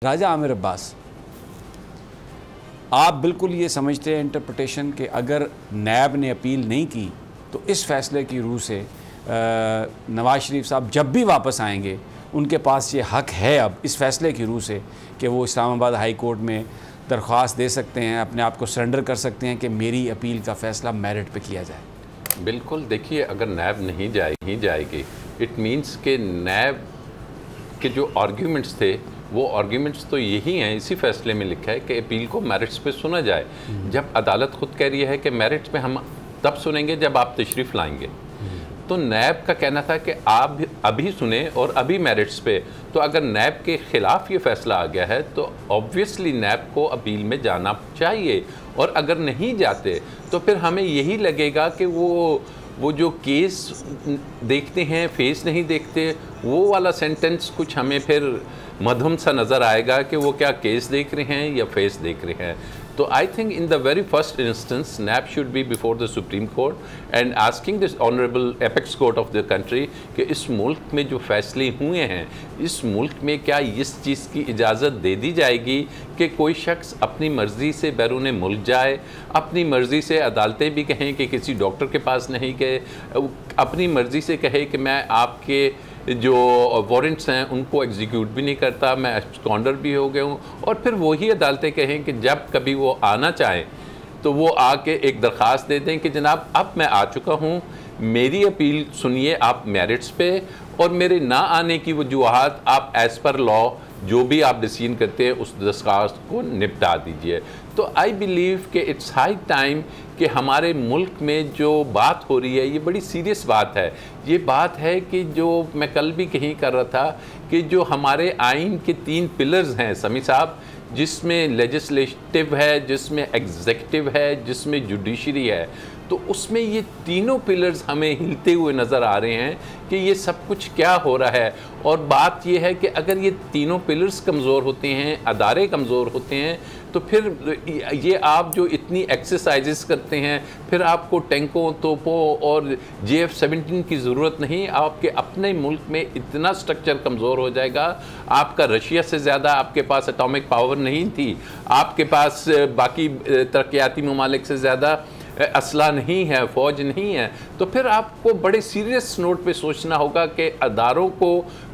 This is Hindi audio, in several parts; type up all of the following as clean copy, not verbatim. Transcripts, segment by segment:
राजा आमिर अब्बास, आप बिल्कुल ये समझते हैं इंटरप्रिटेशन कि अगर नैब ने अपील नहीं की तो इस फैसले की रूह से नवाज शरीफ साहब जब भी वापस आएंगे उनके पास ये हक़ है अब इस फैसले की रूह से कि वो इस्लामाबाद हाई कोर्ट में दरख्वास्त दे सकते हैं, अपने आप को सरेंडर कर सकते हैं कि मेरी अपील का फ़ैसला मेरिट पे किया जाए। बिल्कुल, देखिए अगर नैब नहीं जाएगी इट मीन्स के नैब के जो आर्ग्यूमेंट्स थे वो आर्ग्यूमेंट्स तो यही हैं। इसी फैसले में लिखा है कि अपील को मेरिट्स पे सुना जाए। जब अदालत खुद कह रही है कि मेरिट्स पे हम तब सुनेंगे जब आप तशरीफ़ लाएंगे, तो नैब का कहना था कि आप अभी सुने और अभी मेरिट्स पे। तो अगर नैब के ख़िलाफ़ ये फ़ैसला आ गया है तो ऑब्वियसली नैब को अपील में जाना चाहिए, और अगर नहीं जाते तो फिर हमें यही लगेगा कि वो जो केस देखते हैं फेस नहीं देखते, वो वाला सेंटेंस कुछ हमें फिर मध्यम सा नज़र आएगा कि वो क्या केस देख रहे हैं या फेस देख रहे हैं। तो I think in the very first instance NAB should be before the supreme court and asking this honourable apex court of the country कि इस मुल्क में जो फैसले हुए हैं, इस मुल्क में क्या इस चीज़ की इजाज़त दे दी जाएगी कि कोई शख्स अपनी मर्ज़ी से बैरून मुल्क जाए, अपनी मर्ज़ी से अदालतें भी कहें कि किसी डॉक्टर के पास नहीं गए, अपनी मर्ज़ी से कहे कि मैं आपके जो वारंट्स हैं उनको एग्जीक्यूट भी नहीं करता, मैं एब्सकॉन्डर भी हो गया हूँ, और फिर वही अदालतें कहें कि जब कभी वो आना चाहें तो वो आके एक दरख्वास्त दे दें कि जनाब अब मैं आ चुका हूँ, मेरी अपील सुनिए आप मेरिट्स पे, और मेरे ना आने की वजूहात आप एज़ पर लॉ जो भी आप डिसीजन करते हैं उस दरख्वास्त को निपटा दीजिए। तो आई बिलीव कि इट्स हाई टाइम कि हमारे मुल्क में जो बात हो रही है ये बड़ी सीरियस बात है। ये बात है कि जो मैं कल भी कहीं कर रहा था कि जो हमारे आइन के 3 पिलर्स हैं समी साहब, जिसमें लेजिस्लेटिव है, जिसमें एग्जीक्यूटिव है, जिसमें जुडिशरी है, तो उसमें ये तीनों पिलर्स हमें हिलते हुए नज़र आ रहे हैं कि ये सब कुछ क्या हो रहा है। और बात ये है कि अगर ये तीनों पिलर्स कमज़ोर होते हैं, अदारे कमज़ोर होते हैं, तो फिर ये आप जो इतनी एक्सरसाइजेस करते हैं, फिर आपको टैंकों, तोपों और JF-17 की ज़रूरत नहीं। आपके अपने मुल्क में इतना स्ट्रक्चर कमज़ोर हो जाएगा। आपका रशिया से ज़्यादा आपके पास एटॉमिक पावर नहीं थी, आपके पास बाकी तरक्याती ममालिक से ज़्यादा असला नहीं है, फ़ौज नहीं है। तो फिर आपको बड़े सीरियस नोट पे सोचना होगा कि अदारों को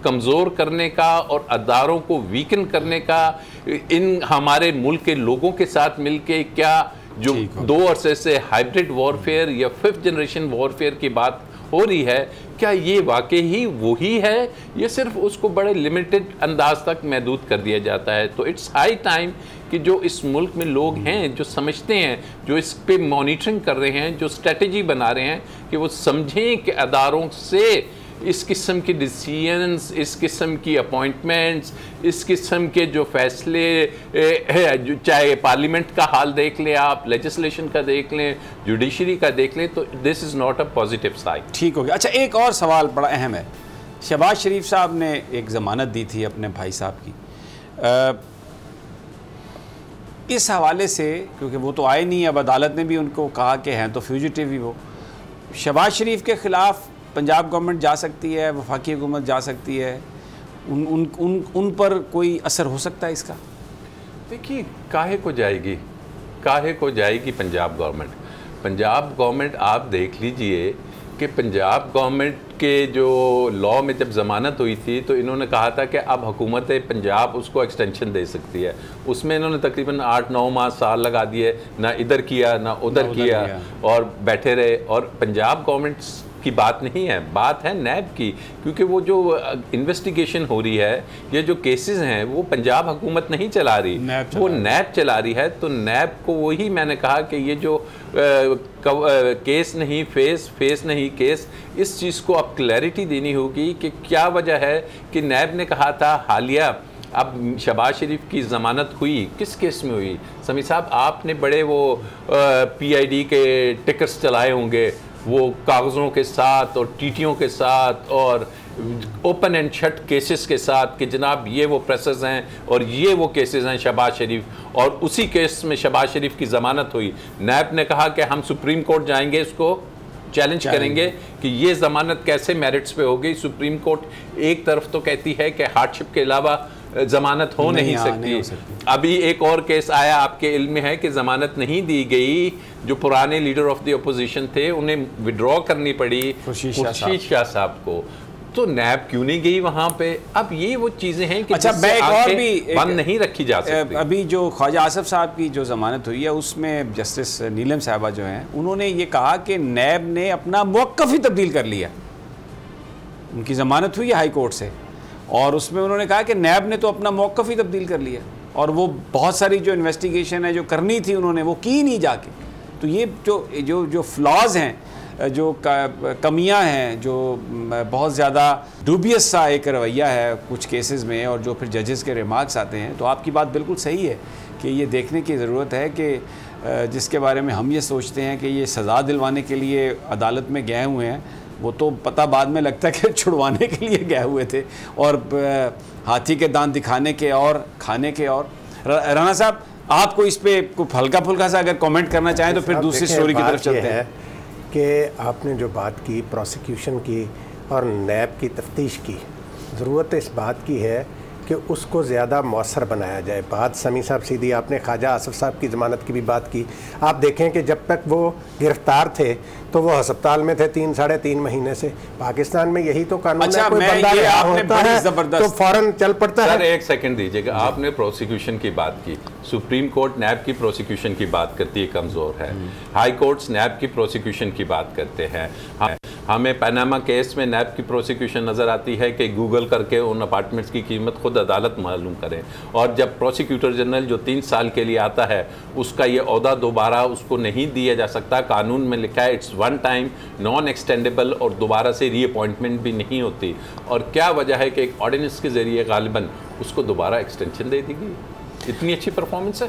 कमज़ोर करने का और अदारों को वीकन करने का इन हमारे मुल्क के लोगों के साथ मिलके क्या जो 2 अरसे से हाइब्रिड वॉरफेयर या 5th जनरेशन वॉरफेयर की बात हो रही है, क्या ये वाकई ही वही है, ये सिर्फ उसको बड़े लिमिटेड अंदाज तक महदूद कर दिया जाता है। तो इट्स हाई टाइम कि जो इस मुल्क में लोग हैं, जो समझते हैं, जो इस पे मॉनिटरिंग कर रहे हैं, जो स्ट्रेटजी बना रहे हैं, कि वो समझें कि अदारों से इस किस्म की डिसीजंस, इस किस्म की अपॉइंटमेंट्स, इस किस्म के जो फैसले, जो चाहे पार्लियामेंट का हाल देख लें आप, लेजिस्लेशन का देख लें, जुडिशरी का देख लें, तो this is not a positive side. ठीक हो गया। अच्छा, एक और सवाल बड़ा अहम है। शहबाज शरीफ साहब ने एक ज़मानत दी थी अपने भाई साहब की, इस हवाले से, क्योंकि वो तो आए नहीं, अब अदालत ने भी उनको कहा कि हैं तो फ्यूजिटिव ही वो, शहबाज शरीफ के ख़िलाफ़ पंजाब गवर्नमेंट जा सकती है, वफाकी हुकूमत जा सकती है, उन पर कोई असर हो सकता है इसका? देखिए, काहे को जाएगी पंजाब गवर्नमेंट। पंजाब गवर्नमेंट आप देख लीजिए कि पंजाब गवर्नमेंट के जो लॉ में जब ज़मानत हुई थी तो इन्होंने कहा था कि अब हुकूमत पंजाब उसको एक्सटेंशन दे सकती है। उसमें इन्होंने तकरीबन 8-9 माह साल लगा दिए, ना इधर किया ना उधर किया, और बैठे रहे। और पंजाब गवर्नमेंट की बात नहीं है, बात है नैब की, क्योंकि वो जो इन्वेस्टिगेशन हो रही है, ये जो केसेस हैं, वो पंजाब हुकूमत नहीं चला रही, वो नैब चला रही है। तो नैब को वही मैंने कहा कि ये जो केस नहीं फेस, फेस नहीं केस, इस चीज़ को अब क्लैरिटी देनी होगी कि क्या वजह है कि नैब ने कहा था हालिया अब शहबाज शरीफ की ज़मानत हुई, किस केस में हुई? समी साहब, आपने बड़े वो PID के टिकट्स चलाए होंगे, वो कागज़ों के साथ और टीटियों के साथ और ओपन एंड शट केसेस के साथ कि जनाब ये वो प्रेसेस हैं और ये वो केसेस हैं शहबाज शरीफ, और उसी केस में शहबाज शरीफ की ज़मानत हुई। नैब ने कहा कि हम सुप्रीम कोर्ट जाएंगे, इसको चैलेंज करेंगे कि ये ज़मानत कैसे मेरिट्स पे होगी। सुप्रीम कोर्ट एक तरफ तो कहती है कि हार्डशिप के अलावा जमानत हो नहीं नहीं हो सकती। अभी एक और केस आया, आपके इल्म में है कि जमानत नहीं दी गई, जो पुराने लीडर ऑफ द अपोजिशन थे उन्हें विड्रॉ करनी पड़ी खुर्शीद शाह साहब को, तो नैब क्यों नहीं गई वहां पे? अब ये वो चीजें हैं कि अच्छा, मैं एक और भी बंद नहीं रखी जा सकती। अभी जो ख्वाजा आसिफ साहब की जो जमानत हुई है उसमें जस्टिस नीलम साहबा जो हैं उन्होंने ये कहा कि नैब ने अपना मौक़िफ़ ही तब्दील कर लिया। उनकी ज़मानत हुई है हाई कोर्ट से और उसमें उन्होंने कहा कि नैब ने तो अपना मौक़िफ़ ही तब्दील कर लिया और वो बहुत सारी जो इन्वेस्टिगेशन है जो करनी थी उन्होंने वो की नहीं जाके। तो ये जो फ्लॉज हैं, जो कमियां हैं, जो बहुत ज़्यादा डूबियस सा एक रवैया है कुछ केसेस में और जो फिर जजेस के रिमार्क्स आते हैं, तो आपकी बात बिल्कुल सही है कि ये देखने की ज़रूरत है कि जिसके बारे में हम ये सोचते हैं कि ये सज़ा दिलवाने के लिए अदालत में गए हुए हैं, वो तो पता बाद में लगता है कि छुड़वाने के लिए गए हुए थे और हाथी के दांत दिखाने के और खाने के और। राना साहब, आपको इस पे कुछ हल्का फुल्का सा अगर कमेंट करना चाहें तो फिर दूसरी स्टोरी की तरफ चलते हैं। कि आपने जो बात की प्रोसिक्यूशन की और नैब की तफ्तीश की, ज़रूरत इस बात की है कि उसको ज़्यादा मौसर बनाया जाए। बात समी साहब सीधी, आपने ख्वाजा आसिफ साहब की ज़मानत की भी बात की। आप देखें कि जब तक वो गिरफ्तार थे तो वो अस्पताल में थे 3 साढ़े 3 महीने से। पाकिस्तान में यही तो कानून अच्छा, है, कोई बंदा रिहा होता है तो फौरन चल पड़ता है। सर एक सेकंड दीजिएगा, आपने प्रोसिक्यूशन की बात की, सुप्रीम कोर्ट नैब की प्रोसिक्यूशन की बात करती है, कमज़ोर है। हाई कोर्ट्स नैब की प्रोसिक्यूशन की बात करते हैं। हमें पनामा केस में नैब की प्रोसिक्यूशन नज़र आती है कि गूगल करके उन अपार्टमेंट्स की कीमत खुद अदालत मालूम करें, और जब प्रोसिक्यूटर जनरल जो 3 साल के लिए आता है उसका ये ओहदा दोबारा उसको नहीं दिया जा सकता। कानून में लिखा है it's one time, non extendable, और दोबारा से रीअपॉइंटमेंट भी नहीं होती। और क्या वजह है कि एक ऑर्डिनेंस के ज़रिए गालिबन उसको दोबारा एक्सटेंशन दे दी गई? इतनी अच्छी परफॉर्मेंस है।